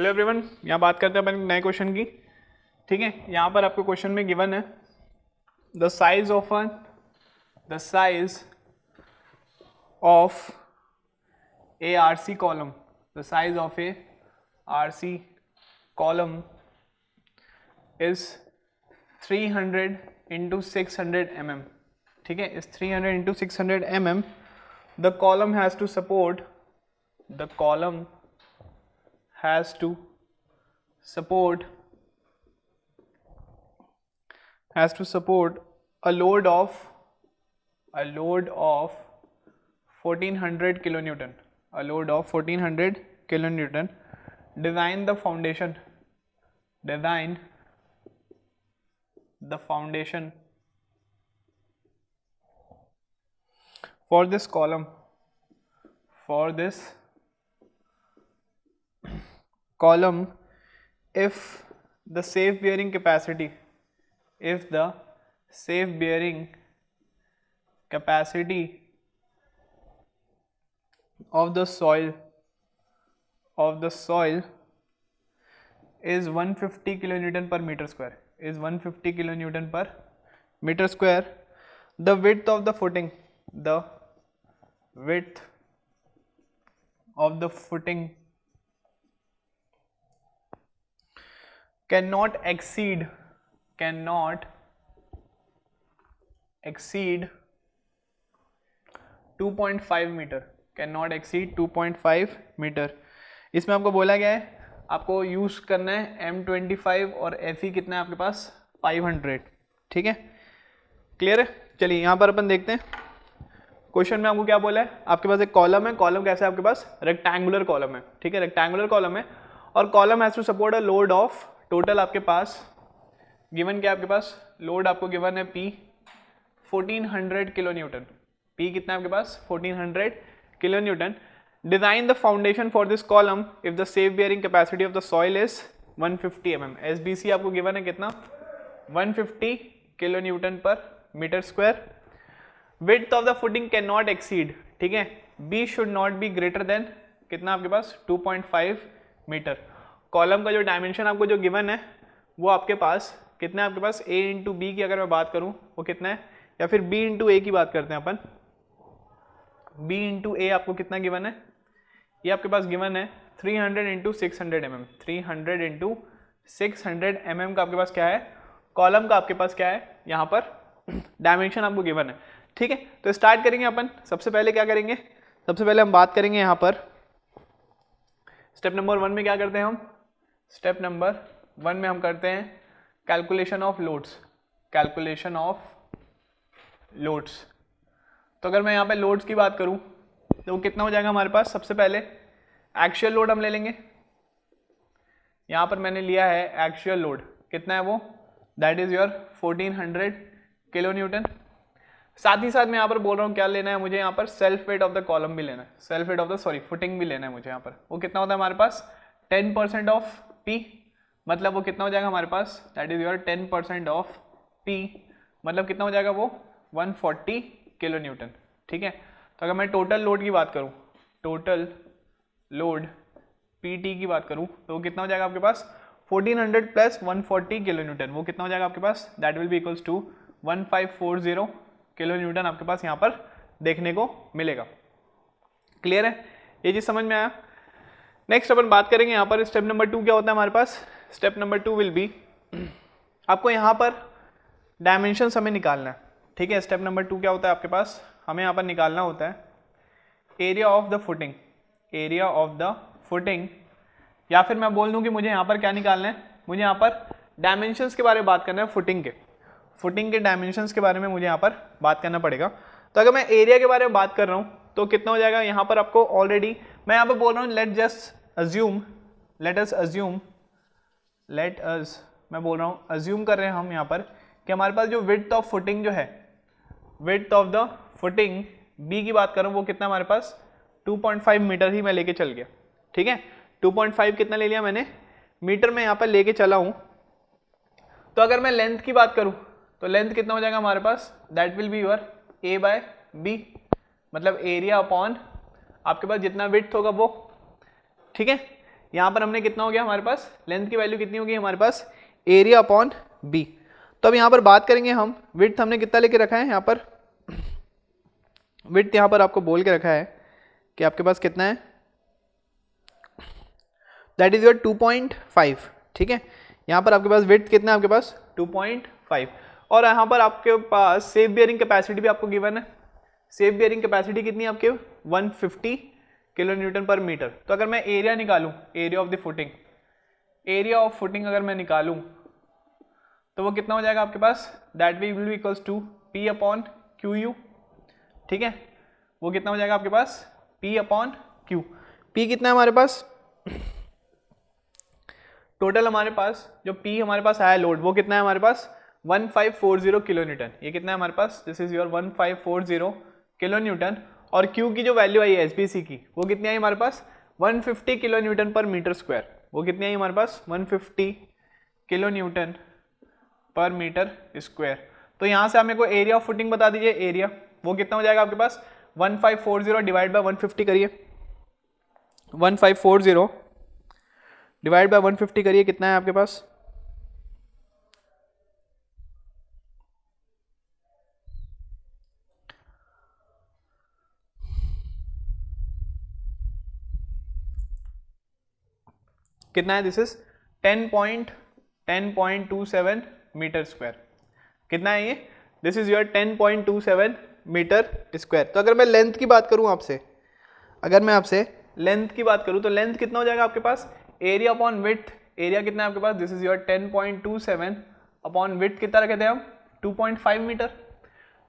Hello everyone, यहाँ बात करते हैं अपन नए क्वेश्चन की। ठीक है, यहाँ पर आपको क्वेश्चन में गिवन है the size of A RC column, the size of A RC column is 300 into 600 mm। ठीक है, इस 300 into 600 mm the column has to support a load of 1400 kilonewton, design the foundation for this column if the safe bearing capacity of the soil is 150 kilonewton per meter square, the width of the footing cannot exceed 2.5 metre, इसमें आपको बोला गया है आपको use करना है M25 और Fe कितना है आपके पास 500। ठीक है, क्लियर है। चलिए यहाँ पर अपन देखते हैं क्वेश्चन में आपको क्या बोला है। आपके पास एक कॉलम है, कॉलम कैसा है आपके पास, रेक्टेंगुलर कॉलम है। ठीक है, रेक्टेंगुलर कॉलम है और column has to support a load of, total आपके पास गिवन क्या, आपके पास लोड आपको गिवन है P 1400 किलो न्यूटन। P कितना है आपके पास 1400 kilo newton. Design the foundation for this column if the safe bearing capacity of the soil is 150 mm। SBC आपको गिवन है कितना 150 किलो न्यूटन पर metre square. Width of the footing cannot exceed, ठीक है, B should not be greater then कितना आपके पास 2.5 metre. Column का जो डायमेंशन आपको जो गिवन है वो आपके पास कितना है, आपके पास A इंटू बी की अगर मैं बात करूं वो कितना है, या फिर B इंटू ए की बात करते हैं अपन। B इंटू ए आपको कितना गिवन है, ये आपके पास गिवन है 300 इंटू 600 mm। 300 इंटू 600 mm का आपके पास क्या है, कॉलम का आपके पास क्या है, यहाँ पर डायमेंशन आपको गिवन है। ठीक है, तो स्टार्ट करेंगे अपन। सबसे पहले क्या करेंगे, सबसे पहले हम बात करेंगे यहाँ पर स्टेप नंबर 1 में क्या करते हैं हम, स्टेप नंबर 1 में हम करते हैं कैलकुलेशन ऑफ लोड्स। तो अगर मैं यहाँ पे लोड्स की बात करूँ तो वो कितना हो जाएगा हमारे पास। सबसे पहले एक्चुअल लोड हम ले लेंगे। यहाँ पर मैंने लिया है एक्चुअल लोड, कितना है वो, that is your 1400 kilo Newton. साथ ही साथ मैं यहाँ पर बोल रहा हूँ क्या लेना है मुझे, यहाँ पर self weight of the column भी लेना है, self weight of the footing भी लेना है मुझे। यहाँ पर वो कितना होता है हमारे पास 10% ऑफ P, मतलब वो कितना हो जाएगा हमारे पास, that is your 10% of P, मतलब कितना हो जाएगा वो 140 किलो न्यूटन। ठीक है, तो अगर मैं टोटल लोड की बात करूँ, टोटल लोड PT की बात करूँ तो वो कितना हो जाएगा आपके पास 1400 प्लस 140 किलो न्यूटन, वो कितना हो जाएगा आपके पास, that will be equals to 1540 kilo newton आपके पास यहाँ पर देखने को मिलेगा। क्लियर है, ये चीज समझ में आया। नेक्स्ट अपन बात करेंगे यहाँ पर स्टेप नंबर 2 क्या होता है हमारे पास। स्टेप नंबर 2 विल बी, आपको यहाँ पर डायमेंशन हमें निकालना है। ठीक है, स्टेप नंबर 2 क्या होता है आपके पास, हमें यहाँ पर निकालना होता है एरिया ऑफ द फुटिंग, या फिर मैं बोल दूं कि मुझे यहाँ पर क्या निकालना है, मुझे यहाँ पर डायमेंशंस के बारे में बात करना है, फुटिंग के डायमेंशंस के बारे में मुझे यहाँ पर बात करना पड़ेगा। तो अगर मैं एरिया के बारे में बात कर रहा हूँ तो कितना हो जाएगा यहाँ पर आपको, ऑलरेडी मैं यहाँ पर बोल रहा हूँ लेट अस मैं बोल रहा हूँ अज्यूम कर रहे हैं हम यहाँ पर कि हमारे पास जो विड्थ ऑफ फुटिंग जो है, width of the footing B की बात करूँ वो कितना हमारे पास 2.5 मीटर ही मैं लेके चल गया। ठीक है, 2.5 कितना ले लिया मैंने, मीटर में यहाँ पर लेके चला हूँ। तो अगर मैं लेंथ की बात करूँ तो लेंथ कितना हो जाएगा हमारे पास, that will be your A/B, मतलब एरिया अपॉन आपके पास जितना विड्थ होगा वो। ठीक है, यहाँ पर हमने कितना हो गया हमारे पास, लेंथ की वैल्यू कितनी होगी हमारे पास, एरिया अपॉन बी। तो अब यहाँ पर बात करेंगे हम, विड्थ हमने कितना लेके रखा है यहाँ पर, विड्थ यहाँ पर आपको बोल के रखा है कि आपके पास कितना है, दैट इज योर 2.5, ठीक है। यहाँ पर आपके पास विड्थ कितना है, आपके पास 2.5, और यहाँ पर आपके पास सेफ बियरिंग कैपेसिटी भी आपको गिवन है। सेफ बियरिंग कैपेसिटी कितनी है आपके, 150 किलो न्यूटन पर मीटर। तो अगर मैं एरिया निकालूं, area of the footing, area of footing अगर मैं निकालूं तो वो कितना हो जाएगा आपके पास, that will be equals to P upon Q U, ठीक है। वो कितना हो जाएगा आपके पास, P अपॉन क्यू। P कितना है हमारे पास, टोटल हमारे पास जो P हमारे पास आया लोड वो कितना है हमारे पास, 1540 किलो न्यूटन। ये कितना है हमारे पास, this is your 1540 kilo newton. और Q की जो वैल्यू आई है SBC की, वो कितनी आई हमारे पास, 150 किलो न्यूटन पर मीटर स्क्वायर। वो कितनी आई हमारे पास, 150 किलो न्यूटन पर मीटर स्क्वायर। तो यहाँ से हमें को एरिया ऑफ फुटिंग बता दीजिए, एरिया वो कितना हो जाएगा आपके पास, 1540 डिवाइड बाय 150 करिए, 1540 डिवाइड बाय 150 करिए, कितना है आपके पास, कितना है, दिस इज 10.27 मीटर स्क्वायर। कितना है ये, this is your 10.27 metre square. तो अगर मैं लेंथ की बात करूं आपसे, अगर मैं आपसे लेंथ की बात करूं तो लेंथ कितना हो जाएगा आपके पास, एरिया अपॉन विड्थ, एरिया कितना है आपके पास, this is your 10.27 upon width कितना रखे थे हम, 2.5 मीटर।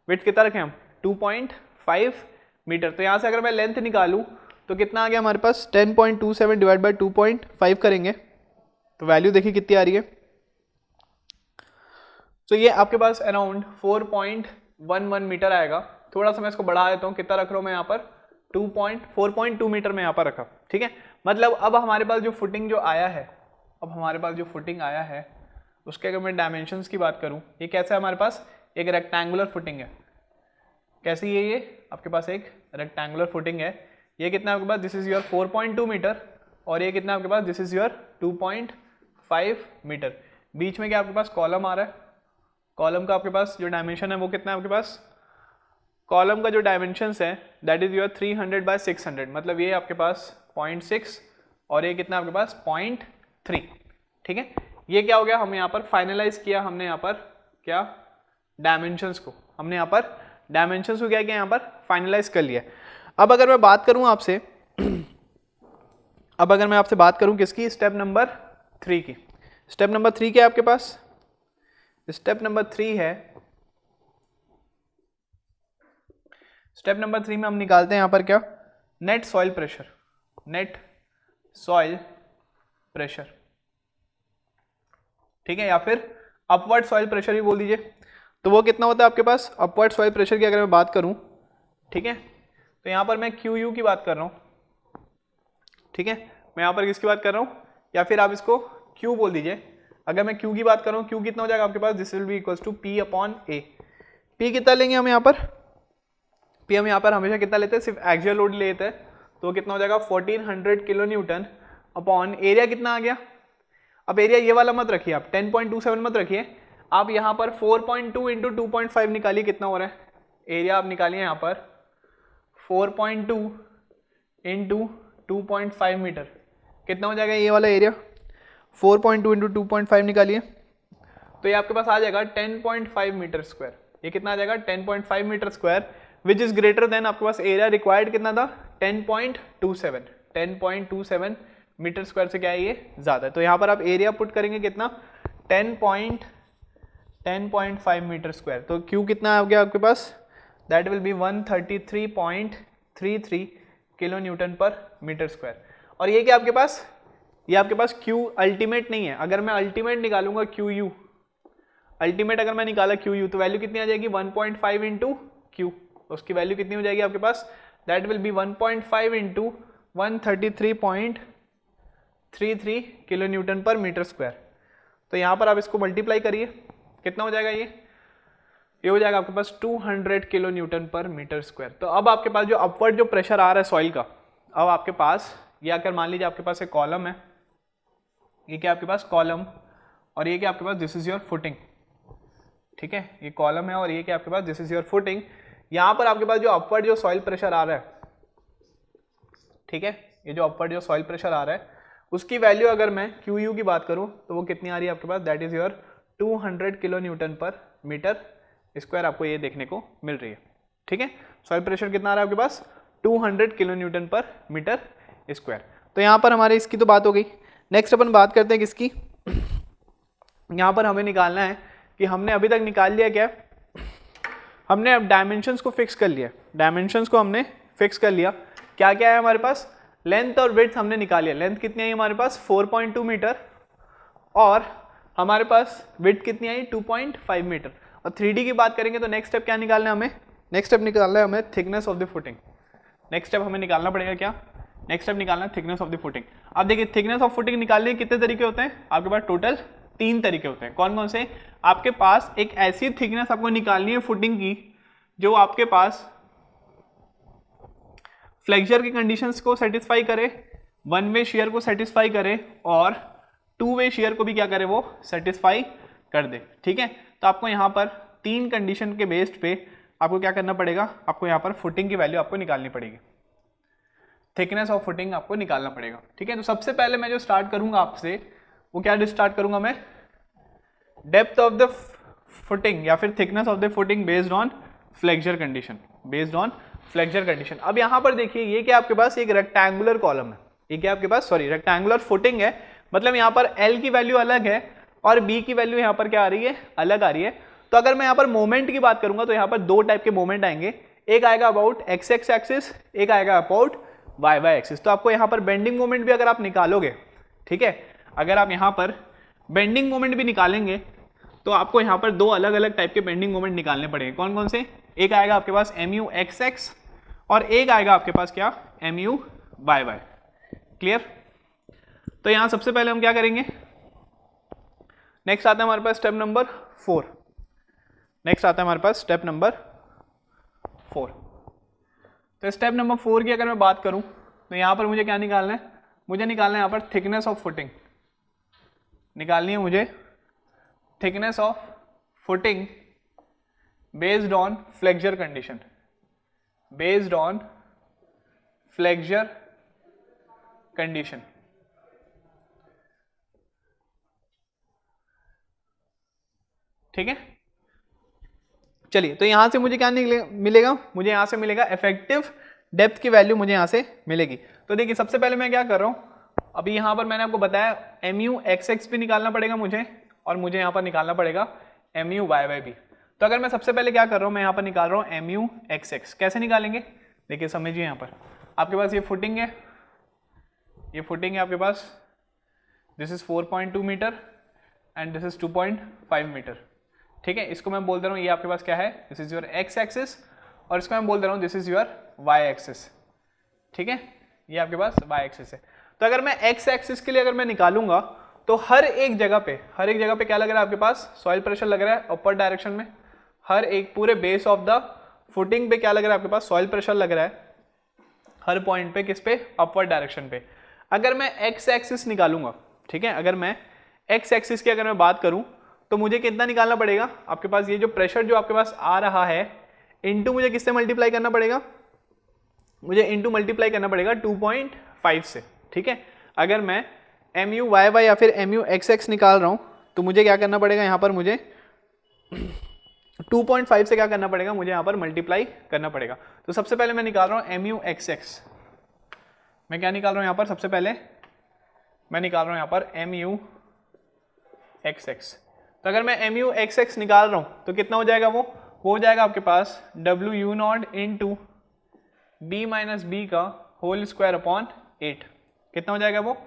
विड्थ कितना रखे हम, 2.5 मीटर। तो यहाँ से अगर मैं लेंथ निकालूं तो कितना आ गया हमारे पास, 10.27 डिवाइड बाय 2.5 करेंगे तो वैल्यू देखिए कितनी आ रही है। तो ये आपके पास अराउंड 4.11 मीटर आएगा। थोड़ा सा मैं इसको बढ़ा देता हूँ, कितना रख रहा हूँ मैं यहाँ पर, 4.2 मीटर में यहाँ पर रखा, ठीक है। मतलब अब हमारे पास जो फुटिंग जो आया है, अब हमारे पास जो फुटिंग आया है उसके अगर मैं डायमेंशंस की बात करूँ, ये कैसा है हमारे पास, एक रेक्टेंगुलर फुटिंग है। कैसी है ये, आपके पास एक रेक्टेंगुलर फुटिंग है। ये कितना आपके पास, दिस इज योर 4.2 मीटर, और ये कितना आपके पास, दिस इज योर 2.5 मीटर। बीच में क्या आपके पास कॉलम आ रहा है, कॉलम का आपके पास जो डायमेंशन है वो कितना है आपके पास, कॉलम का जो डायमेंशंस है दैट इज योर 300 बाय 600, मतलब ये आपके पास 0.6 और ये कितना आपके पास 0.3, ठीक है। ये क्या हो गया, हम यहाँ पर फाइनलाइज किया, हमने यहाँ पर क्या डायमेंशंस को, हमने यहाँ पर डायमेंशंस को क्या किया, यहाँ पर फाइनलाइज कर लिया। अब अगर मैं बात करूँ आपसे, अब अगर मैं आपसे बात करूँ किसकी, स्टेप नंबर 3 की। स्टेप नंबर 3 क्या है आपके पास, स्टेप नंबर 3 है, स्टेप नंबर 3 में हम निकालते हैं यहाँ पर क्या, net soil pressure, net soil pressure, ठीक है, या फिर अपवर्ड सॉइल प्रेशर भी बोल दीजिए। तो वो कितना होता है आपके पास, अपवर्ड सॉइल प्रेशर की अगर मैं बात करूं, ठीक है, तो यहाँ पर मैं क्यू यू की बात कर रहा हूँ, ठीक है, मैं यहाँ पर किसकी बात कर रहा हूँ, या फिर आप इसको क्यू बोल दीजिए। अगर मैं क्यू की बात कर रहा हूँ, क्यू कितना हो जाएगा आपके पास, this will be equals to P upon A. P कितना लेंगे हम यहाँ पर, पी हम यहाँ पर हमेशा कितना लेते हैं, सिर्फ एक्सियल लोड लेते हैं, तो कितना हो जाएगा 1400 किलो न्यूटन अपॉन एरिया कितना आ गया। अब एरिया ये वाला मत रखिए आप, 10.27 मत रखिए आप, यहाँ पर 4.2 इंटू 2.5 निकालिए, कितना हो रहा है एरिया, आप निकालिए यहाँ पर 4.2 इंटू 2.5 मीटर, कितना हो जाएगा ये वाला एरिया, 4.2 इंटू 2.5 निकालिए, तो ये आपके पास आ जाएगा 10.5 मीटर स्क्वायर। ये कितना आ जाएगा 10.5 metre square, which is greater than आपके पास एरिया रिक्वायर्ड कितना था 10.27 मीटर स्क्वायर से क्या है ये ज्यादा है। तो यहाँ पर आप एरिया पुट करेंगे कितना 10.5 मीटर स्क्वायर, तो क्यू कितना आ गया आपके पास, that will be 133.33 kilo newton पर मीटर स्क्वायर। और ये क्या आपके पास, ये आपके पास क्यू अल्टीमेट नहीं है। अगर मैं अल्टीमेट निकालूंगा क्यू यू, अल्टीमेट अगर मैं निकाला क्यू यू तो वैल्यू कितनी आ जाएगी 1.5 इंटू क्यू, उसकी वैल्यू कितनी हो जाएगी आपके पास, that will be 1.5 into 133.33 kilo newton पर मीटर स्क्वायर। तो यहाँ पर आप इसको मल्टीप्लाई करिए, कितना हो जाएगा ये हो जाएगा आपके पास 200 किलो न्यूटन पर मीटर स्क्वायर। तो अब आपके पास जो अपवर्ड जो प्रेशर आ रहा है सॉइल का, अब आपके पास ये अगर मान लीजिए आपके पास एक कॉलम है, ये क्या आपके पास कॉलम, और ये क्या आपके पास दिस इज योर फुटिंग, ठीक है, ये कॉलम है और ये क्या आपके पास दिस इज योर फुटिंग। यहाँ पर आपके पास जो अपवर्ड जो सॉइल प्रेशर आ रहा है, ठीक है, ये जो अपवर्ड जो सॉइल प्रेशर आ रहा है उसकी वैल्यू अगर मैं QU की बात करूँ तो वो कितनी आ रही है आपके पास, that is your 200 kilo newton पर मीटर स्क्वायर आपको ये देखने को मिल रही है, ठीक है। सॉइल प्रेशर कितना आ रहा है आपके पास, 200 किलो न्यूटन पर मीटर स्क्वायर। तो यहाँ पर हमारे इसकी तो बात हो गई। नेक्स्ट अपन बात करते हैं किसकी, यहाँ पर हमें निकालना है कि हमने अभी तक निकाल लिया क्या, हमने अब डायमेंशंस को फिक्स कर लिया, डायमेंशंस को हमने फिक्स कर लिया। क्या क्या है हमारे पास, लेंथ और विड्थ हमने निकाल लिया। लेंथ कितनी आई हमारे पास 4.2 मीटर और हमारे पास विड्थ कितनी आई 2.5 मीटर। और 3D की बात करेंगे तो नेक्स्ट स्टेप क्या निकालना है हमें, नेक्स्ट स्टेप निकालना है हमें thickness of the footing. Next step हमें निकालना पड़ेगा क्या, नेक्स्ट स्टेप निकालना है थिकनेस ऑफ द फुटिंग। अब देखिए थिकनेस ऑफ फुटिंग निकालने के कितने तरीके होते हैं आपके पास, टोटल 3 तरीके होते हैं। कौन कौन से, आपके पास एक ऐसी थिकनेस आपको निकालनी है फुटिंग की जो आपके पास फ्लेक्चर की कंडीशंस को सेटिस्फाई करे, वन वे शेयर को सेटिस्फाई करे और टू वे शेयर को भी क्या करे, वो सेटिस्फाई कर दे, ठीक है। तो आपको यहाँ पर 3 कंडीशन के बेस्ड पे आपको क्या करना पड़ेगा, आपको यहाँ पर फुटिंग की वैल्यू आपको निकालनी पड़ेगी, थिकनेस ऑफ फुटिंग आपको निकालना पड़ेगा, ठीक है। तो सबसे पहले मैं जो स्टार्ट करूंगा आपसे वो क्या स्टार्ट करूंगा मैं, डेप्थ ऑफ द फुटिंग या फिर thickness of the footing based on flexure condition, based on flexure condition. अब यहाँ पर देखिए ये क्या आपके पास एक रेक्टेंगुलर कॉलम है, ये क्या आपके पास सॉरी रेक्टेंगुलर फुटिंग है, मतलब यहाँ पर L की वैल्यू अलग है और B की वैल्यू यहाँ पर क्या आ रही है, अलग आ रही है। तो अगर मैं यहाँ पर मोमेंट की बात करूंगा तो यहाँ पर 2 टाइप के मोमेंट आएंगे, एक आएगा अबाउट एक्स एक्सिस, एक आएगा अबाउट वाई एक्सिस। तो आपको यहाँ पर बेंडिंग मोमेंट भी अगर आप निकालोगे, ठीक है, अगर आप यहाँ पर बेंडिंग मोमेंट भी निकालेंगे तो आपको यहाँ पर 2 अलग अलग टाइप के बेंडिंग मोमेंट निकालने पड़ेंगे। कौन कौन से, एक आएगा आपके पास MUXX और एक आएगा आपके पास क्या MUYY, क्लियर। तो यहाँ सबसे पहले हम क्या करेंगे, नेक्स्ट आता है हमारे पास स्टेप नंबर 4, नेक्स्ट आता है हमारे पास स्टेप नंबर 4। तो स्टेप नंबर 4 की अगर मैं बात करूं तो यहाँ पर मुझे क्या निकालना है, मुझे निकालना है यहाँ पर थिकनेस ऑफ फुटिंग, निकालनी है मुझे thickness of footing based on flexure condition, based on flexure condition, ठीक है। चलिए तो यहां से मुझे क्या मिलेगा, मुझे यहां से मिलेगा इफेक्टिव डेप्थ की वैल्यू मुझे यहां से मिलेगी। तो देखिए सबसे पहले मैं क्या कर रहा हूं, अभी यहां पर मैंने आपको बताया MUXX भी निकालना पड़ेगा मुझे और मुझे यहां पर निकालना पड़ेगा MUYY भी। तो अगर मैं सबसे पहले क्या कर रहा हूं, मैं यहां पर निकाल रहा हूं MUXX। कैसे निकालेंगे, देखिए समझिए, यहां पर आपके पास ये फुटिंग है, ये फुटिंग है आपके पास, this is 4.2 metre and this is 2.5 metre, ठीक है। इसको मैं बोल दे रहा हूँ ये आपके पास क्या है, this is your X axis और इसको मैं बोल दे रहा हूँ this is your Y axis, ठीक है, ये आपके पास वाई एक्सिस है। तो अगर मैं एक्स एक्सिस के लिए अगर मैं निकालूंगा तो हर एक जगह पे क्या लग रहा है आपके पास, सॉइल प्रेशर लग रहा है अपर डायरेक्शन में, हर एक पूरे बेस ऑफ द फुटिंग पे क्या लग रहा है आपके पास, सॉइल प्रेशर लग रहा है हर पॉइंट पे, किस पे, अपवर्ड डायरेक्शन पे। अगर मैं एक्स एक्सिस निकालूंगा, ठीक है, अगर मैं एक्स एक्सिस की अगर मैं बात करूं तो मुझे कितना निकालना पड़ेगा आपके पास, ये जो प्रेशर जो आपके पास आ रहा है इनटू मुझे किससे मल्टीप्लाई करना पड़ेगा, मुझे इनटू मल्टीप्लाई करना पड़ेगा 2.5 से, ठीक है। अगर मैं MUYY या फिर MUXX निकाल रहा हूं तो मुझे क्या करना पड़ेगा, यहाँ पर मुझे 2.5 से क्या करना पड़ेगा, मुझे यहाँ पर मल्टीप्लाई करना पड़ेगा। तो सबसे पहले मैं निकाल रहा हूँ MUXX, मैं क्या निकाल रहा हूँ यहाँ पर, सबसे पहले मैं निकाल रहा हूँ यहाँ पर MUXX। तो अगर मैं MUXX निकाल रहा हूँ तो कितना हो जाएगा, वो हो जाएगा आपके पास WU0 into B minus B का होल स्क्वायर अपॉन 8। कितना हो जाएगा वो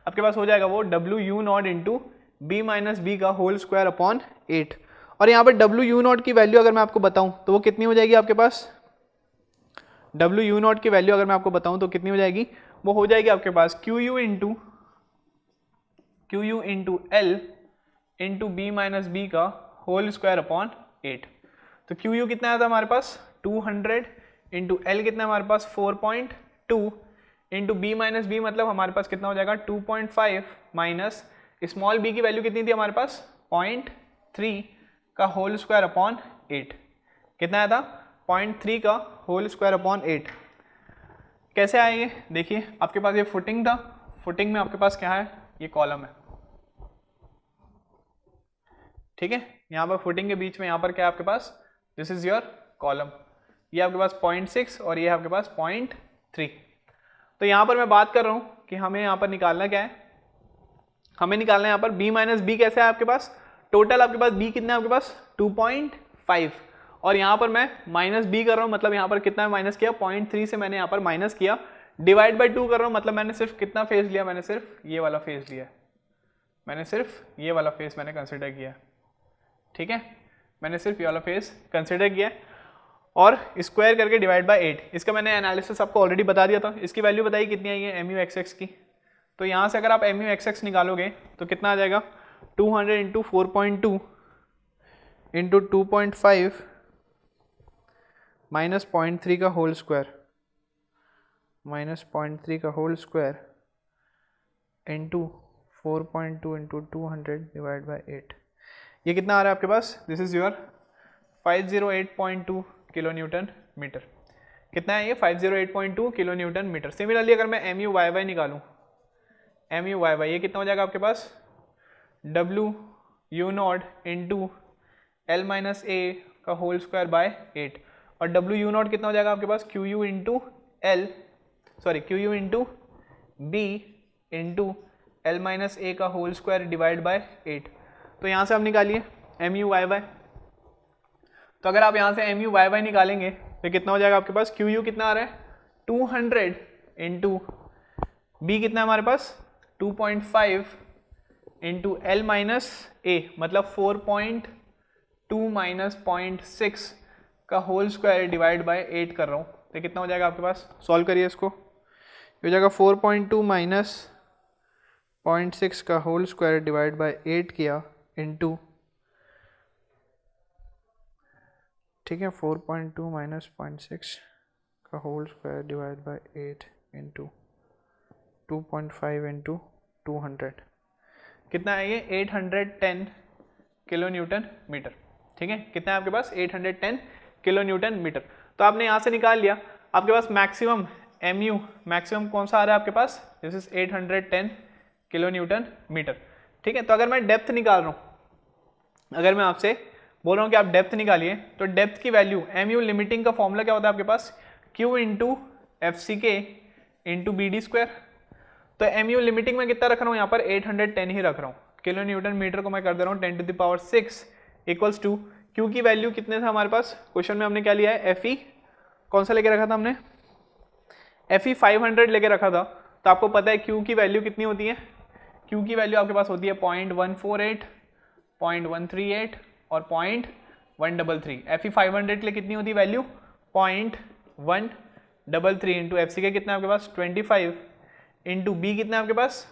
आपके पास, हो जाएगा वो WU0 into B minus B का होल स्क्वायर अपॉन 8। और यहाँ पर WU0 की वैल्यू अगर मैं आपको बताऊँ तो वो कितनी हो जाएगी आपके पास, WU0 की वैल्यू अगर मैं आपको बताऊँ तो कितनी हो जाएगी, वो हो जाएगी आपके पास QU into L into B minus B का होल स्क्वायर अपॉन 8। तो QU कितना आया था हमारे पास 200 इंटू L कितना हमारे पास 4.2 इंटू B माइनस B मतलब हमारे पास कितना हो जाएगा 2.5 माइनस स्मॉल बी की वैल्यू कितनी थी हमारे पास 0.3 का होल स्क्वायर अपॉन 8। कितना आया था 0.3 का होल स्क्वायर अपॉन 8। कैसे आएंगे देखिए, आपके पास ये फुटिंग था, फुटिंग में आपके पास क्या है, ये कॉलम है, ठीक है। यहाँ पर फुटिंग के बीच में यहाँ पर क्या है आपके पास, दिस इज योर कॉलम, ये आपके पास 0.6 और ये आपके पास 0.3। तो यहाँ पर मैं बात कर रहा हूँ कि हमें यहाँ पर निकालना क्या है, हमें निकालना है यहाँ पर b माइनस बी। कैसे है आपके पास, टोटल आपके पास b कितना है आपके पास 2.5, और यहाँ पर मैं माइनस b कर रहा हूँ, मतलब यहाँ पर कितना माइनस किया 0.3 से मैंने यहाँ पर माइनस किया, डिवाइड बाई 2 कर रहा हूँ, मतलब मैंने सिर्फ कितना फेज लिया, मैंने सिर्फ ये वाला फेज लिया, मैंने सिर्फ ये वाला फेज मैंने कंसिडर किया, ठीक है, मैंने सिर्फ ये वाला फेज कंसिडर किया और स्क्वायर करके डिवाइड बाय 8। इसका मैंने एनालिसिस आपको ऑलरेडी बता दिया था। इसकी वैल्यू बताइए कितनी आई है एम यू एक्स एक्स की। तो यहाँ से अगर आप एम यू एक्स एक्स निकालोगे तो कितना आ जाएगा 200 इंटू 4.2 इंटू 2.5 माइनस 0.3 का होल स्क्वायर, माइनस 0.3 का whole square into 4.2 into 200 divide by 8। ये कितना आ रहा है आपके पास, this is your 508.2 kilo newton metre. कितना है ये 508.2 किलो न्यूटन मीटर। सिमिलरली अगर मैं एम यू वाई वाई निकालूँ, एम यू वाई वाई ये कितना हो जाएगा आपके पास W U not into L minus A का होल स्क्वायर बाय 8, और डब्ल्यू यू नॉट कितना हो जाएगा आपके पास Q U into L, sorry Q U into B into L minus A का होल स्क्वायर डिवाइड बाय 8। तो यहाँ से आप निकालिए एम यू वाई वाई। तो अगर आप यहाँ से एम यू वाई वाई निकालेंगे तो कितना हो जाएगा आपके पास, क्यू यू कितना आ रहा है 200 इंटू बी कितना है हमारे पास 2.5 इंटू एल माइनस ए मतलब 4.2 माइनस 0.6 का होल स्क्वायर डिवाइड बाय 8 कर रहा हूँ। तो कितना हो जाएगा आपके पास, सॉल्व करिए इसको, ये हो जाएगा 4.2 माइनस 0.6 का होल स्क्वायर डिवाइड बाय 8 किया इंटू, ठीक है, 4.2 माइनस 0.6 का whole square divide by 8 into 2.5 into 200, कितना है ये 810 किलो न्यूटन मीटर, ठीक है। कितना है आपके पास 810 किलो न्यूटन मीटर। तो आपने यहाँ से निकाल लिया, आपके पास मैक्सिमम एम यू मैक्सिमम कौन सा आ रहा है आपके पास, this is 810 kilo newton metre, ठीक है। तो अगर मैं डेप्थ निकाल रहा हूँ, अगर मैं आपसे बोल रहा हूँ कि आप डेप्थ निकालिए, तो डेप्थ की वैल्यू एम यू लिमिटिंग का फॉर्मूला क्या होता है आपके पास, क्यू इंटू एफ सी के इंटू बी डी स्क्वायर। तो एम यू लिमिटिंग में कितना रख रहा हूँ यहाँ पर 810 ही रख रहा हूँ, किलो न्यूटन मीटर को मैं कर दे रहा हूँ 10 to the power 6 equals to Q की वैल्यू कितने था हमारे पास, क्वेश्चन में हमने क्या लिया है एफ ई, कौन सा लेके रखा था हमने, एफ ई 500 लेके रखा था। तो आपको पता है क्यू की वैल्यू कितनी होती है, क्यू की वैल्यू आपके पास होती है 0.148, 0.138 और 0.133। एफ ई 500 के लिए कितनी होती है value 0.133 into F C K कितना है आपके पास 25 इंटू बी कितना है आपके पास,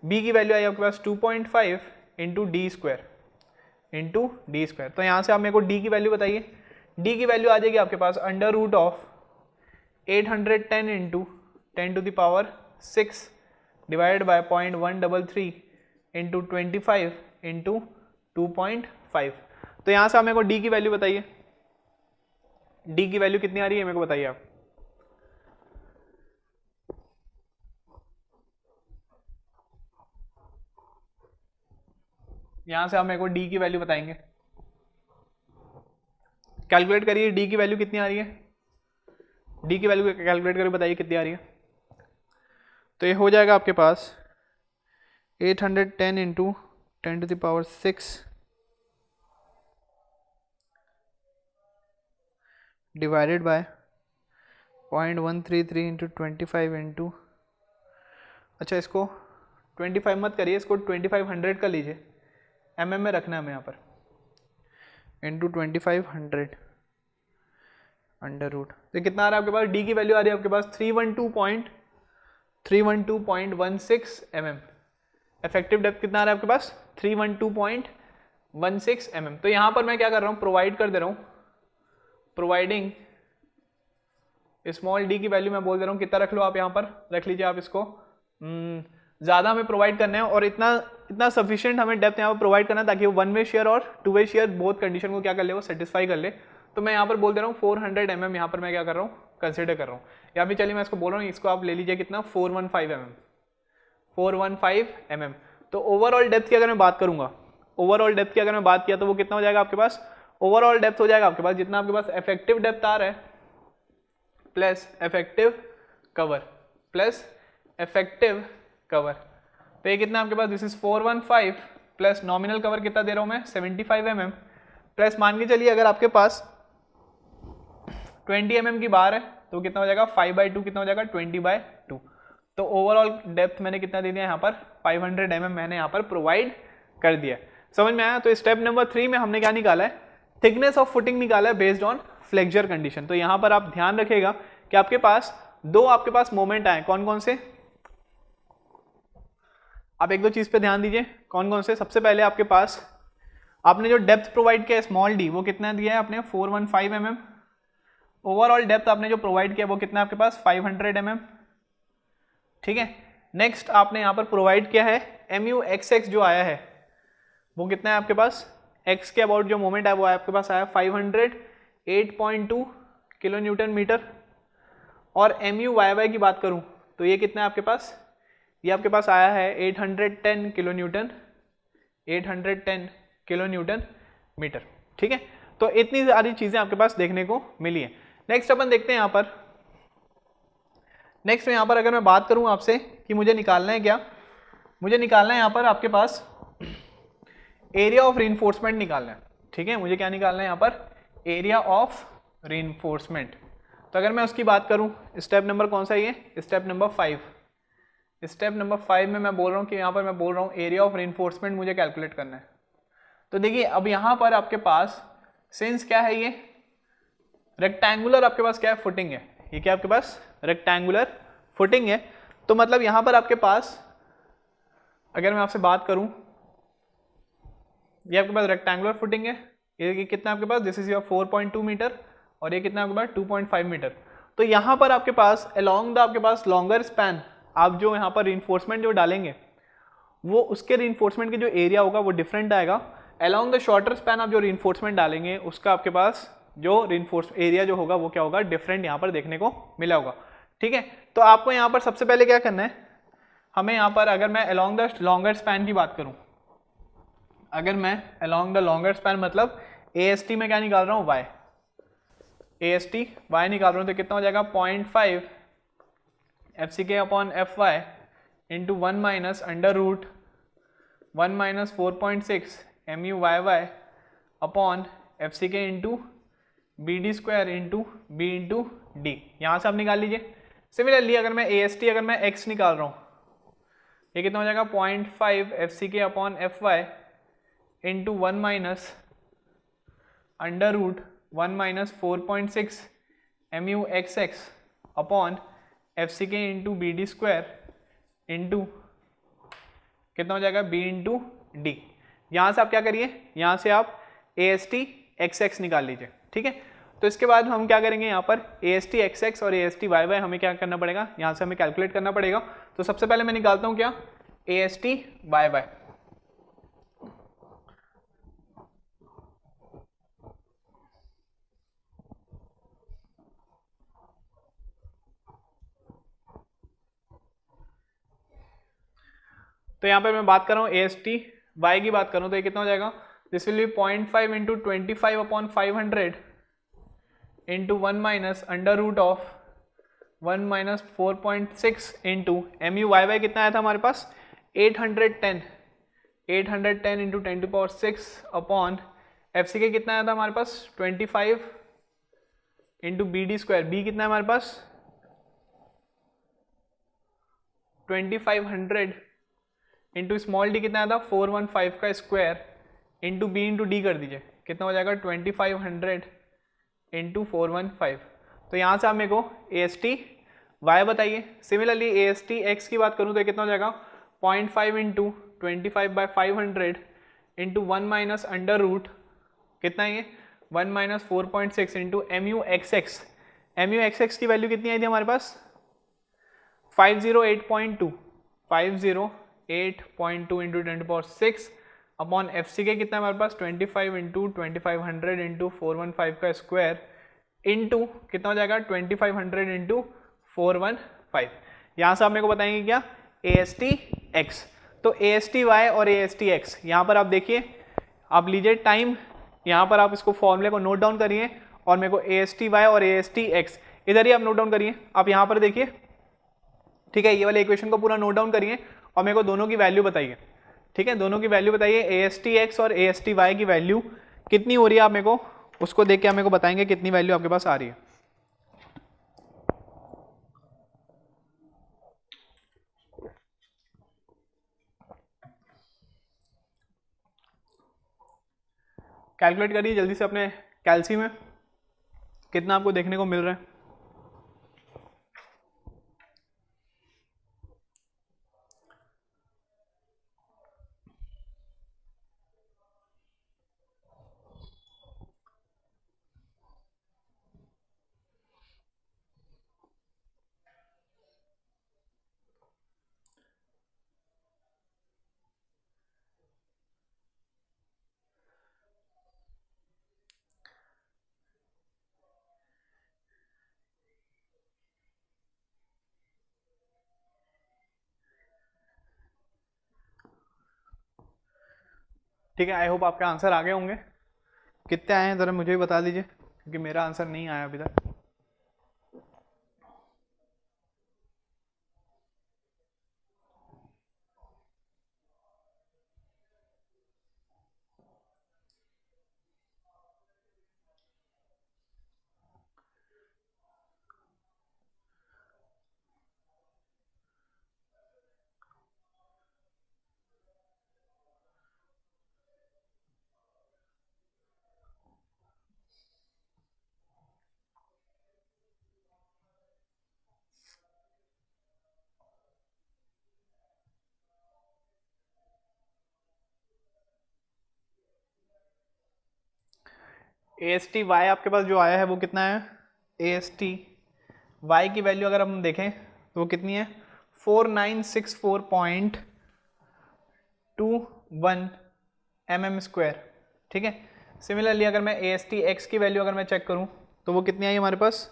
बी की वैल्यू आई आपके पास 2.5 into D square into D square. तो यहाँ से आप मेरे को डी की वैल्यू बताइए, डी की वैल्यू आ जाएगी आपके पास under root of 810 into 10 to the power 6 divide by 0.133 into 25 into 2.5। तो यहाँ से आप मेरे को डी की वैल्यू बताइए, डी की वैल्यू कितनी आ रही है मेरे को बताइए आप। यहाँ से आप मेरे को डी की वैल्यू बताएंगे, कैलकुलेट करिए डी की वैल्यू कितनी आ रही है, डी की वैल्यू कैलकुलेट करके बताइए कितनी आ रही है। तो ये हो जाएगा आपके पास 810 into 10 to the power 6 divided by 0.133 into 25 into, अच्छा इसको 25 मत करिए, इसको 2500 का लीजिए, एम में रखना है हमें यहाँ पर, इंटू 2500 अंडर रूट। तो कितना आ रहा है आपके पास, डी की वैल्यू आ रही है आपके पास 312.16 mm। इफेक्टिव डेप्थ कितना आ रहा है आपके पास 312.16 mm। तो यहाँ पर मैं क्या कर रहा हूँ, प्रोवाइड कर दे रहा हूँ, प्रोवाइडिंग स्मॉल डी की वैल्यू मैं बोल दे रहा हूँ कितना रख लो आप, यहाँ पर रख लीजिए आप इसको, ज़्यादा हमें प्रोवाइड करना है और इतना इतना सफिशिएंट हमें डेप्थ यहाँ पर प्रोवाइड करना ताकि वो वन वे शेयर और to way share both condition को क्या कर ले, वो सेटिस्फाई कर ले। तो मैं यहाँ पर बोल दे रहा हूँ 400 mm यहाँ पर मैं क्या कर रहा हूँ, कंसिडर कर रहा हूँ। या फिर चलिए मैं इसको बोल रहा हूँ, इसको आप ले लीजिए कितना 415 mm। तो ओवरऑल डेप्थ की अगर मैं बात करूँगा, ओवरऑल डेप्थ की अगर मैं बात किया तो वो कितना हो जाएगा आपके पास, ओवरऑल डेप्थ हो जाएगा आपके पास जितना आपके पास इफेक्टिव डेप्थ आ रहा है plus effective cover plus effective cover. तो ये कितना आपके पास, this is 415 plus nominal cover कितना दे रहा हूँ मैं 75 mm प्लस मान के चलिए अगर आपके पास 20 mm की बार है तो कितना हो जाएगा 5/2 कितना हो जाएगा 20/2। तो ओवरऑल डेप्थ मैंने कितना दे दिया यहाँ पर 500 mm मैंने यहाँ पर प्रोवाइड कर दिया। समझ में आया। तो स्टेप नंबर 3 में हमने क्या निकाला है, थिकनेस ऑफ फुटिंग निकाला है बेस्ड ऑन फ्लेक्चर कंडीशन। तो यहाँ पर आप ध्यान रखिएगा कि आपके पास दो आपके पास मोमेंट आए, कौन कौन से, आप एक दो चीज पे ध्यान दीजिए, कौन कौन से। सबसे पहले आपके पास आपने जो डेप्थ प्रोवाइड किया स्मॉल डी वो कितना दिया है आपने 415 mm। ओवरऑल डेप्थ आपने जो प्रोवाइड किया वो कितना है आपके पास 500 mm, ठीक है। नेक्स्ट आपने यहाँ पर प्रोवाइड किया है MUXX जो आया है वो कितना है आपके पास, x के अबाउट जो मोमेंट है वो आपके पास आया 508.2 किलो न्यूटन मीटर। और MUYY की बात करूँ तो ये कितना है आपके पास, ये आपके पास आया है 810 kilo newton, 810 kilo newton metre, ठीक है। तो इतनी सारी चीजें आपके पास देखने को मिली है। नेक्स्ट अपन देखते हैं यहाँ पर, नेक्स्ट में यहाँ पर अगर मैं बात करूँ आपसे कि मुझे निकालना है क्या, मुझे निकालना है यहाँ पर आपके पास एरिया ऑफ रीइंफोर्समेंट निकालना है, ठीक है। मुझे क्या निकालना है यहाँ पर, एरिया ऑफ रीइंफोर्समेंट। तो अगर मैं उसकी बात करूँ, स्टेप नंबर कौन सा ये, स्टेप नंबर 5। स्टेप नंबर 5 में मैं बोल रहा हूँ कि यहाँ पर मैं बोल रहा हूँ एरिया ऑफ रीइंफोर्समेंट मुझे कैलकुलेट करना है। तो देखिए अब यहाँ पर आपके पास सिंस क्या है, ये रेक्टेंगुलर आपके पास क्या है, फुटिंग है। ये क्या आपके पास रेक्टेंगुलर फुटिंग है। तो मतलब यहाँ पर आपके पास अगर मैं आपसे बात करूँ, ये आपके पास रेक्टेंगुलर फुटिंग है, ये कितना आपके पास, दिस इज योर 4.2 मीटर और ये कितना आपके पास 2.5 मीटर। तो यहाँ पर आपके पास अलोंग द आपके पास लॉन्गर स्पैन आप जो यहाँ पर रीइंफोर्समेंट जो डालेंगे वो उसके रीइंफोर्समेंट के जो एरिया होगा वो डिफरेंट आएगा। अलोंग द शॉर्टर स्पैन आप जो रीइंफोर्समेंट डालेंगे उसका आपके पास जो रीइंफोर्स एरिया जो होगा वो क्या होगा, डिफरेंट यहाँ पर देखने को मिला होगा, ठीक है। तो आपको यहाँ पर सबसे पहले क्या करना है, हमें यहाँ पर अगर मैं अलोंग द लॉन्गर स्पैन की बात करूँ, अगर मैं अलोंग द लॉन्गर स्पैन मतलब AST में क्या निकाल रहा हूँ, y, AST y निकाल रहा हूँ तो कितना हो जाएगा 0.5 FCK upon FY into 1 minus under root 1 minus 4.6 MUYY upon FCK into BD square into B into D। यहाँ से आप निकाल लीजिए। सिमिलरली अगर मैं AST अगर मैं x निकाल रहा हूँ, ये कितना हो जाएगा 0.5 FCK upon FY into 1 minus under root 1 minus 4.6 MUXX upon FCK into BD square into कितना हो जाएगा B इंटू D। यहाँ से आप क्या करिए, यहाँ से आप AST XX निकाल लीजिए, ठीक है। तो इसके बाद हम क्या करेंगे, यहाँ पर AST XX और AST YY हमें क्या करना पड़ेगा, यहाँ से हमें कैलकुलेट करना पड़ेगा। तो सबसे पहले मैं निकालता हूँ क्या, AST YY। तो यहाँ पर मैं बात कर रहा हूँ AST y की बात करूँ तो ये कितना हो जाएगा, this will be 0.5 into 25 upon 500 into 1 minus under root of 1 minus 4.6 into MUYY कितना आया था हमारे पास 810 इंटू 10⁶ अपॉन FCK कितना आया था हमारे पास 25 इंटू BD स्क्वायर, B कितना है हमारे पास 2500 इंटू स्मॉल डी कितना आया था 415 का square into B into D कर दीजिए, कितना हो जाएगा 2500 इंटू 415। तो यहाँ से आप मेरे को AST y बताइए। सिमिलरली AST x की बात करूँ तो कितना हो जाएगा 0.5 into 25/500 into 1 minus under root कितना है ये 1 माइनस 4.6 इंटू MUXX। MUXX की वैल्यू कितनी आई थी हमारे पास 508.2 8.2 into 10⁶ upon F C K कितना है हमारे पास 25 इंटू 2500 इंटू 415 का स्क्वायर इंटू कितना हो जाएगा 2500 इंटू 415। यहाँ से आप मेरे को बताएंगे क्या ए एस टी एक्स। तो ए एस टी वाई और ए एस टी एक्स यहाँ पर आप देखिए, आप लीजिए टाइम, यहाँ पर आप इसको फॉर्मूले को नोट डाउन करिए और मेरे को ए एस टी वाई और ए एस टी एक्स इधर ही आप नोट डाउन करिए। आप यहाँ पर देखिए, ठीक है, ये वाले इक्वेशन को पूरा नोट डाउन करिए और मेरे को दोनों की वैल्यू बताइए। ठीक है, दोनों की वैल्यू बताइए, ए एस टी एक्स और ए एस टी वाई की वैल्यू कितनी हो रही है, आप मेरे को उसको देख के आप मेरे को बताएंगे कितनी वैल्यू आपके पास आ रही है। कैलकुलेट करिए जल्दी से अपने कैलसी में कितना आपको देखने को मिल रहा है। ठीक है, आई होप आपके आंसर आ गए होंगे। कितने आए हैं ज़रा मुझे भी बता दीजिए, क्योंकि मेरा आंसर नहीं आया अभी तक। ए एस टी वाई आपके पास जो आया है वो कितना है, ए एस टी वाई की वैल्यू अगर हम देखें तो वो कितनी है 4964.21 mm²। ठीक है, सिमिलरली अगर मैं ए एस टी एक्स की वैल्यू अगर मैं चेक करूं तो वो कितनी आई हमारे पास,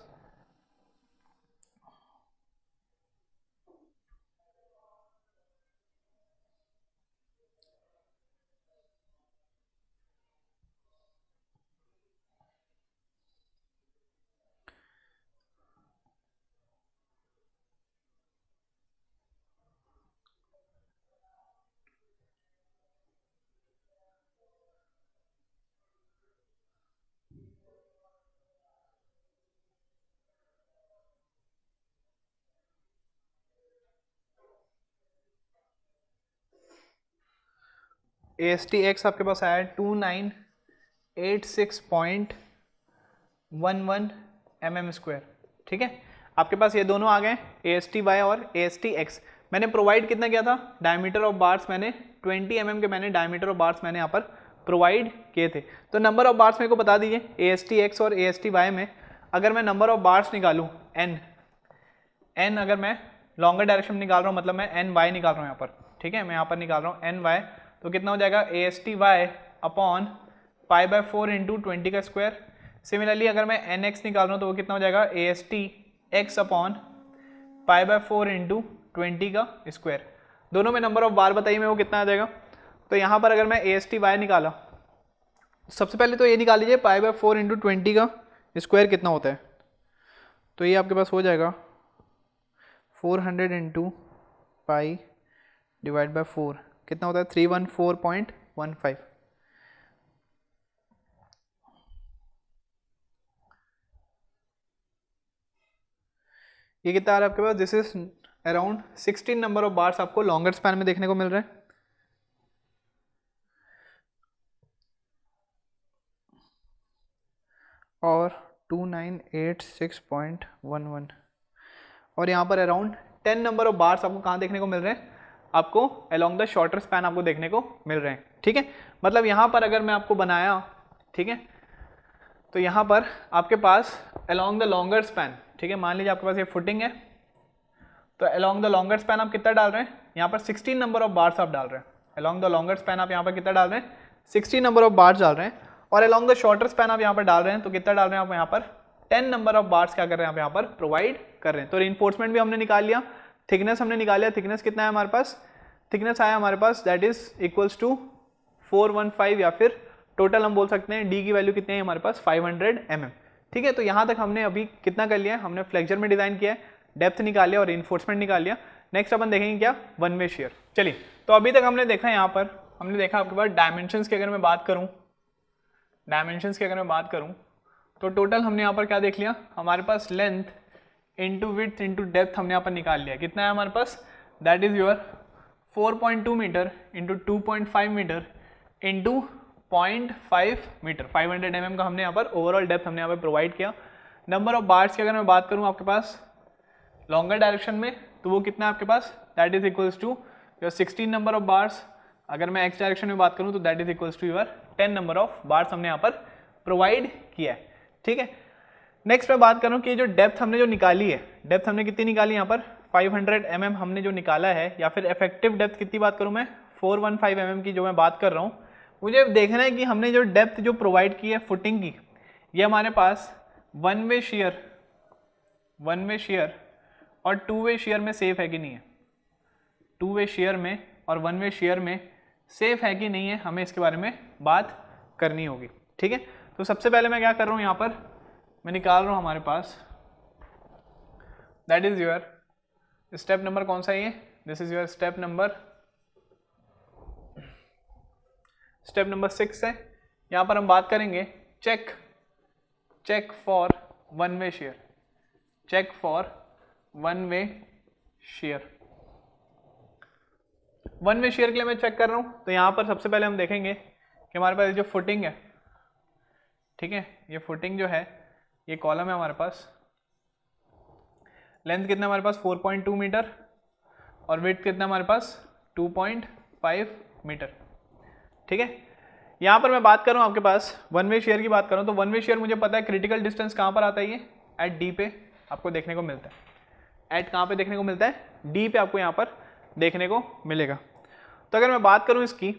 ए एस टी एक्स आपके पास आया है 2986.11 mm²। ठीक है, आपके पास ये दोनों आ गए ए एस टी वाई और ए एस टी एक्स। मैंने प्रोवाइड कितना किया था, डायमीटर ऑफ बार्स मैंने 20 mm के मैंने डायमीटर ऑफ बार्स मैंने यहाँ पर प्रोवाइड किए थे। तो नंबर ऑफ बार्स मेरे को बता दीजिए ए एस टी एक्स और ए एस टी वाई में, अगर मैं नंबर ऑफ बार्स निकालूँ एन अगर मैं लॉन्गर डायरेक्शन में निकाल रहा हूँ, मतलब मैं एन वाई निकाल रहा हूँ यहाँ पर। ठीक है, मैं यहाँ पर निकाल रहा हूँ एन वाई, तो कितना हो जाएगा A S T Y upon π/4 into 20 का स्क्वायर। सिमिलरली अगर मैं एन एक्स निकाल रहा हूँ तो वो कितना हो जाएगा A S T X upon π/4 into 20 का स्क्वायर। दोनों में नंबर ऑफ बार बताइए मैं वो कितना आ जाएगा। तो यहाँ पर अगर मैं ए एस टी वाई निकाला, सबसे पहले तो ये निकाल लीजिए π/4 इंटू 20 का स्क्वायर कितना होता है। तो ये आपके पास हो जाएगा 400 इंटू पाई डिवाइड बाई 4 कितना होता है 314.15। ये कितना आ रहा है आपके पास, this is around 16 number of bars आपको लॉन्गर स्पैन में देखने को मिल रहा है। और 2986.11 और यहाँ पर अराउंड 10 नंबर ऑफ बार्स आपको कहाँ देखने को मिल रहे हैं, आपको अलोंग द शॉर्टर स्पैन आपको देखने को मिल रहे हैं। ठीक है, मतलब यहाँ पर अगर मैं आपको बनाया, ठीक है, तो यहाँ पर आपके पास अलोंग द लॉन्गर स्पैन, ठीक है, मान लीजिए आपके पास ये फुटिंग है, तो अलोंग द लॉन्गर स्पैन आप कितना डाल रहे हैं यहाँ पर 16 नंबर ऑफ बार्स आप डाल रहे हैं। अलॉन्ग द लॉन्गर स्पैन आप यहाँ पर कितना डाल रहे हैं, 16 नंबर ऑफ बार्स डाल रहे हैं, और अलॉन्ग द शॉर्टर स्पैन आप यहाँ पर डाल रहे हैं तो कितना डाल रहे हैं आप यहाँ पर 10 नंबर ऑफ बार्स क्या कर रहे हैं आप यहाँ पर प्रोवाइड कर रहे हैं। तो रिइंफोर्समेंट भी हमने निकाल लिया, थिकनेस हमने निकाल लिया, थिकनेस कितना है हमारे पास, थिकनेस आया हमारे पास दैट इज इक्वल्स टू 415, या फिर टोटल हम बोल सकते हैं डी की वैल्यू कितनी है हमारे पास 500 mm। ठीक है, तो यहाँ तक हमने अभी कितना कर लिया है, हमने फ्लेक्चर में डिजाइन किया है, डेप्थ निकाल लिया और रिइंफोर्समेंट निकाल लिया। नेक्स्ट अपन देखेंगे क्या, वन वे शेयर। चलिए, तो अभी तक हमने देखा यहाँ पर, हमने देखा आपके पास डायमेंशंस की अगर मैं बात करूँ, डायमेंशंस की अगर मैं बात करूँ तो टोटल हमने यहाँ पर क्या देख लिया, हमारे पास length into width into depth हमने यहाँ पर निकाल लिया। कितना है हमारे पास, that is your 4.2 metre into 2.5 metre into 0.5 metre, 500 mm का हमने यहाँ पर ओवरऑल डेप्थ हमने यहाँ पर प्रोवाइड किया। नंबर ऑफ बार्स की अगर मैं बात करूँ आपके पास लॉन्गर डायरेक्शन में, तो वो कितना है आपके पास, that is equals to your 16 number of bars. अगर मैं एक्स डायरेक्शन में बात करूँ तो that is equals to your 10 number of bars हमने यहाँ पर प्रोवाइड किया है। ठीक है, नेक्स्ट मैं बात करूँ कि जो डेप्थ हमने जो निकाली है, डेप्थ हमने कितनी निकाली यहाँ पर 500 mm हमने जो निकाला है, या फिर इफेक्टिव डेप्थ कितनी बात करूँ मैं 415 mm की जो मैं बात कर रहा हूँ। मुझे देखना है कि हमने जो डेप्थ जो प्रोवाइड की है फुटिंग की, ये हमारे पास वन वे शेयर और टू वे शेयर में सेफ है कि नहीं है, टू वे शेयर में और वन वे शेयर में सेफ है कि नहीं है, हमें इसके बारे में बात करनी होगी। ठीक है, तो सबसे पहले मैं क्या कर रहा हूँ, यहाँ पर मैं निकाल रहा हूँ हमारे पास that is your step number कौन सा है ये, this is your step number 6 है। यहाँ पर हम बात करेंगे check for one way shear, check for one way shear. One way shear के लिए मैं चेक कर रहा हूँ, तो यहाँ पर सबसे पहले हम देखेंगे कि हमारे पास जो फुटिंग है, ठीक है, ये फुटिंग जो है, ये कॉलम है हमारे पास, लेंथ कितना हमारे पास 4.2 मीटर और विड्थ कितना हमारे पास 2.5 मीटर। ठीक है, यहाँ पर मैं बात कर रहा हूँ आपके पास वन वे शेयर की बात कर रहा हूँ, तो वन वे शेयर मुझे पता है क्रिटिकल डिस्टेंस कहाँ पर आता है, ये एट डी पे आपको देखने को मिलता है, एट कहाँ पे देखने को मिलता है, डी पे आपको यहाँ पर देखने को मिलेगा। तो अगर मैं बात करूँ इसकी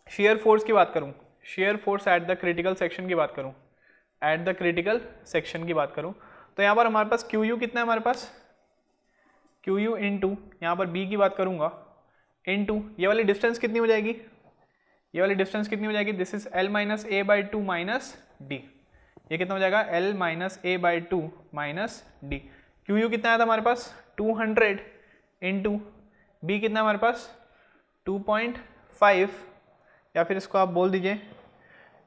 शेयर फोर्स की बात करूँ, shear force at the critical section की बात करूँ, एट द क्रिटिकल सेक्शन की बात करूँ, तो यहाँ पर हमारे पास क्यू यू कितना है हमारे पास, क्यू यू इंटू यहाँ पर बी की बात करूँगा इंटू ये वाली डिस्टेंस कितनी हो जाएगी, ये वाली डिस्टेंस कितनी हो जाएगी, this is L minus A by two minus D, ये कितना हो जाएगा L minus A by two minus D. Q U कितना आया था हमारे पास 200 इंटू बी कितना हमारे पास 2.5, या फिर इसको आप बोल दीजिए,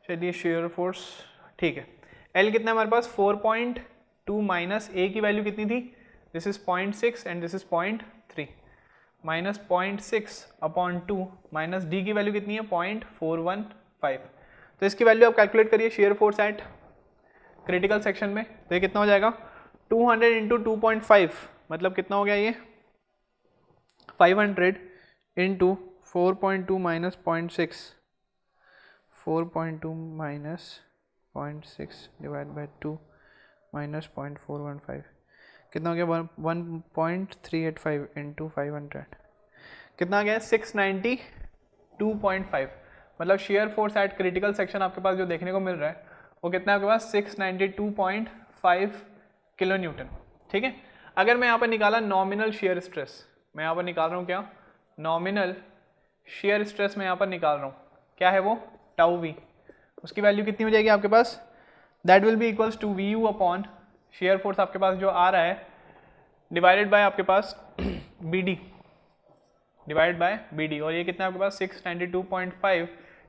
चलिए शेयर फोर्स, ठीक है, एल कितना हमारे पास 4.2 माइनस ए की वैल्यू कितनी थी, this is 0.6 and this is 0.3 minus 0.6 upon 2 minus D की वैल्यू कितनी है 0.415। तो इसकी वैल्यू आप कैलकुलेट करिए shear force at critical section में, तो ये कितना हो जाएगा 200 इंटू 2.5 मतलब कितना हो गया ये 500 into 4.2 minus 0.6, 4.2 minus 0.6 divide by 2 minus 0.415 कितना हो गया 1.385 इंटू 500 कितना आ गया 692.5। मतलब shear force at critical section आपके पास जो देखने को मिल रहा है वो कितना है आपके पास 692.5 किलो न्यूटन। ठीक है, अगर मैं यहाँ पर निकाला नॉमिनल शेयर स्ट्रेस, मैं यहाँ पर निकाल रहा हूँ क्या नॉमिनल शेयर स्ट्रेस में यहाँ पर निकाल रहा हूँ, क्या है वो टाउ वी, उसकी वैल्यू कितनी हो जाएगी आपके पास, that will be equals to V U upon shear force आपके पास जो आ रहा है डिवाइडेड बाय आपके पास B D, divide by B D, और ये कितना आपके पास 692.5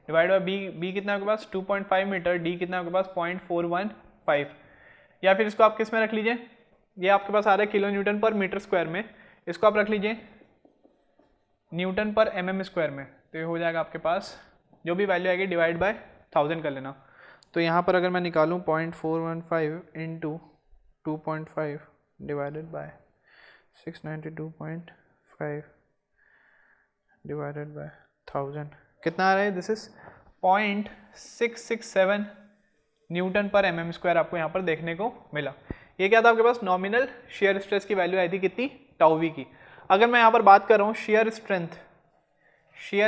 डिवाइड बाय बी कितना आपके पास 2.5 मीटर, डी कितना आपके पास 0.415, या फिर इसको आप किस में रख लीजिए, ये आपके पास आ रहा है किलो न्यूटन पर मीटर स्क्वायर में, इसको आप रख लीजिए न्यूटन पर mm स्क्वायर में, तो ये हो जाएगा आपके पास जो भी वैल्यू आएगी डिवाइड बाय 1000 कर लेना। तो यहाँ पर अगर मैं निकालूँ 0.415 into 2.5 divided by 692.5 divided by 1000 कितना आ रहा है, दिस इज 0.667 न्यूटन पर mm स्क्वायर आपको यहाँ पर देखने को मिला। ये क्या था आपके पास नॉमिनल शेयर स्ट्रेस की वैल्यू आई थी कितनी टाउ वी की। अगर मैं यहाँ पर बात कर रहा हूँ शेयर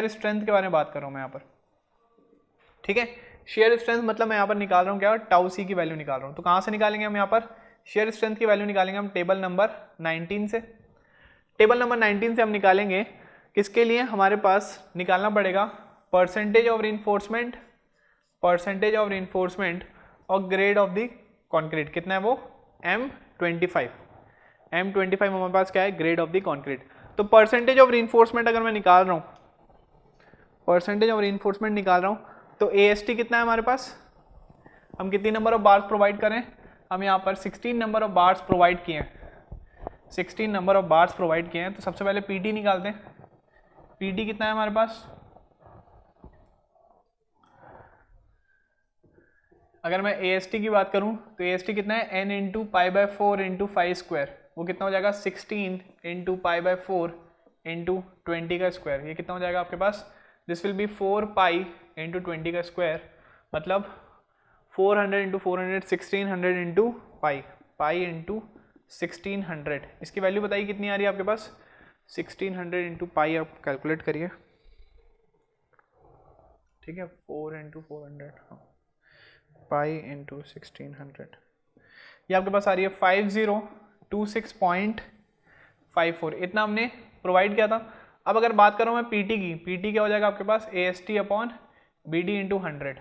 स्ट्रेंथ के बारे में बात कर रहा हूँ मैं यहाँ पर, ठीक है। शेयर स्ट्रेंथ मतलब मैं यहाँ पर निकाल रहा हूँ क्या, टाउ सी की वैल्यू निकाल रहा हूँ। तो कहाँ से निकालेंगे हम यहाँ पर शेयर स्ट्रेंथ की वैल्यू निकालेंगे हम टेबल नंबर 19 से। टेबल नंबर 19 से हम निकालेंगे किसके लिए, हमारे पास निकालना पड़ेगा परसेंटेज ऑफ रिइंफोर्समेंट और ग्रेड ऑफ द कॉन्क्रीट। कितना है वो, M25 हमारे पास क्या है, ग्रेड ऑफ द कॉन्क्रीट। तो परसेंटेज ऑफ रिइंफोर्समेंट अगर मैं निकाल रहा हूँ, तो AST कितना है हमारे पास, हम कितनी नंबर ऑफ बार्स प्रोवाइड करें, हम यहाँ पर 16 नंबर ऑफ बार्स प्रोवाइड किए हैं, 16 नंबर ऑफ बार्स प्रोवाइड किए हैं। तो सबसे पहले PT निकालते हैं। PT कितना है हमारे पास, अगर मैं AST की बात करूं तो AST कितना है, n into pi by 4 into 5 square, वो कितना हो जाएगा 16 इंटू पाई बाई 4 इंटू 20 का स्क्वायर। ये कितना हो जाएगा आपके पास, this will be 4 pi into 20 का स्क्वायर, मतलब 400 इंटू 400 1600 इंटू पाई इंटू 1600। इसकी वैल्यू बताइए कितनी आ रही है आपके पास, 1600 इंटू पाई, आप कैलकुलेट करिए, ठीक है। 4 इंटू 400 पाई इंटू 1600, ये आपके पास आ रही है 5026.54। इतना हमने प्रोवाइड किया था। अब अगर बात करूँ मैं PT की, PT क्या हो जाएगा आपके पास, AST अपॉन BD इंटू 100।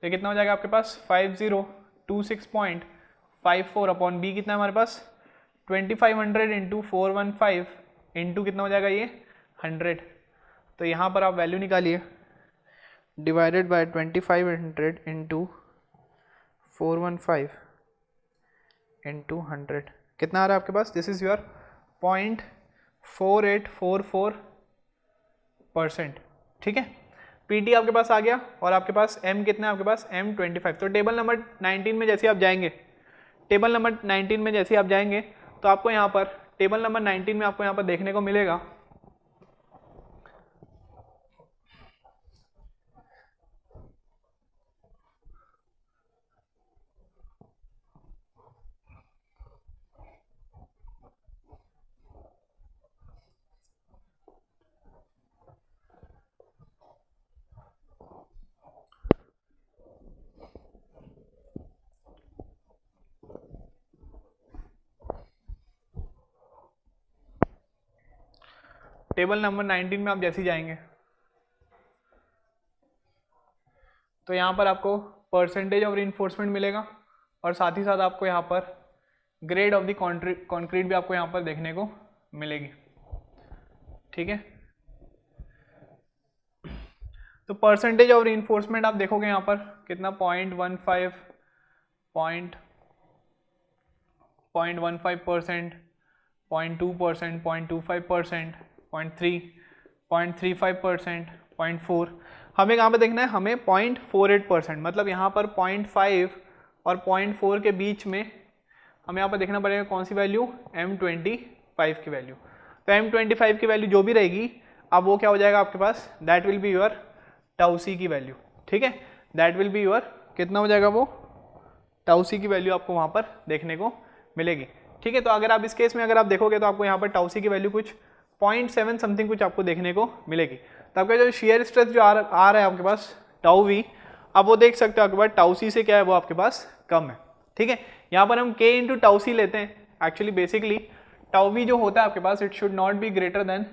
तो कितना हो जाएगा आपके पास 5026.54 अपॉन B कितना है हमारे पास 2500 इंटू 415 इंटू कितना हो जाएगा ये 100। तो यहाँ पर आप वैल्यू निकालिए, डिवाइडेड बाय 2500 इंटू 415 इंटू 100 कितना आ रहा है आपके पास, दिस इज योर 0.4844%, ठीक है। PT आपके पास आ गया और आपके पास M कितना है आपके पास, M25। तो टेबल नंबर 19 में जैसे आप जाएंगे, तो आपको यहाँ पर टेबल नंबर 19 में आपको यहाँ पर देखने को मिलेगा टेबल नंबर 19 में आप जैसे ही जाएंगे तो यहाँ पर आपको परसेंटेज ऑफ रिइंफोर्समेंट मिलेगा और साथ ही साथ आपको यहाँ पर ग्रेड ऑफ द कॉन्क्रीट भी आपको यहाँ पर देखने को मिलेगी, ठीक है। तो परसेंटेज ऑफ रिइंफोर्समेंट आप देखोगे यहाँ पर कितना 0.15%, 0.2%, 0.25%, 0.3, 0.35%, 0.4। हमें कहाँ पे देखना है, हमें 0.48%, मतलब यहाँ पर 0.5 और 0.4 के बीच में हमें यहाँ पर देखना पड़ेगा कौन सी वैल्यू, M25 की वैल्यू। तो M25 की वैल्यू जो भी रहेगी, अब वो क्या हो जाएगा आपके पास, that will be your tau C की वैल्यू, ठीक है। दैट विल बी योर कितना हो जाएगा, वो टाउ सी की वैल्यू आपको वहाँ पर देखने को मिलेगी, ठीक है। तो अगर आप इस केस में अगर आप देखोगे तो आपको यहाँ पर टाउ सी की वैल्यू कुछ 0.7 समथिंग कुछ आपको देखने को मिलेगी। तो आपका जो शेयर स्ट्रेस जो आ रहा है आपके पास टाउ वी, अब वो देख सकते हो आपके पास टाउ सी से क्या है, वो आपके पास कम है, ठीक है। यहाँ पर हम K इंटू टाउ सी लेते हैं। एक्चुअली बेसिकली टाउ वी जो होता है आपके पास, it should not be greater than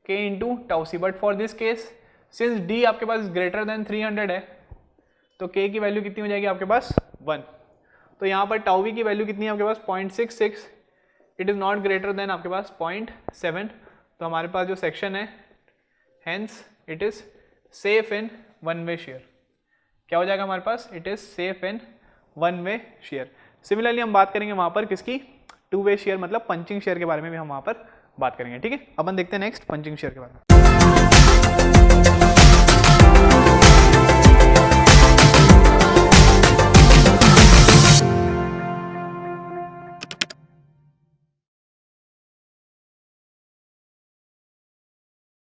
K into tau C, but for this case since D आपके पास ग्रेटर देन 300 है, तो K की वैल्यू कितनी हो जाएगी आपके पास 1। तो यहाँ पर टाउ वी की वैल्यू कितनी है आपके पास 0.66, it is not greater than आपके पास 0.7। तो हमारे पास जो सेक्शन है, hence it is safe in one way shear. क्या हो जाएगा हमारे पास, it is safe in one way shear. Similarly हम बात करेंगे वहाँ पर किसकी, टू वे शेयर, मतलब पंचिंग शेयर के बारे में भी हम वहाँ पर बात करेंगे, ठीक है। अपन देखते हैं नेक्स्ट पंचिंग शेयर के बारे में।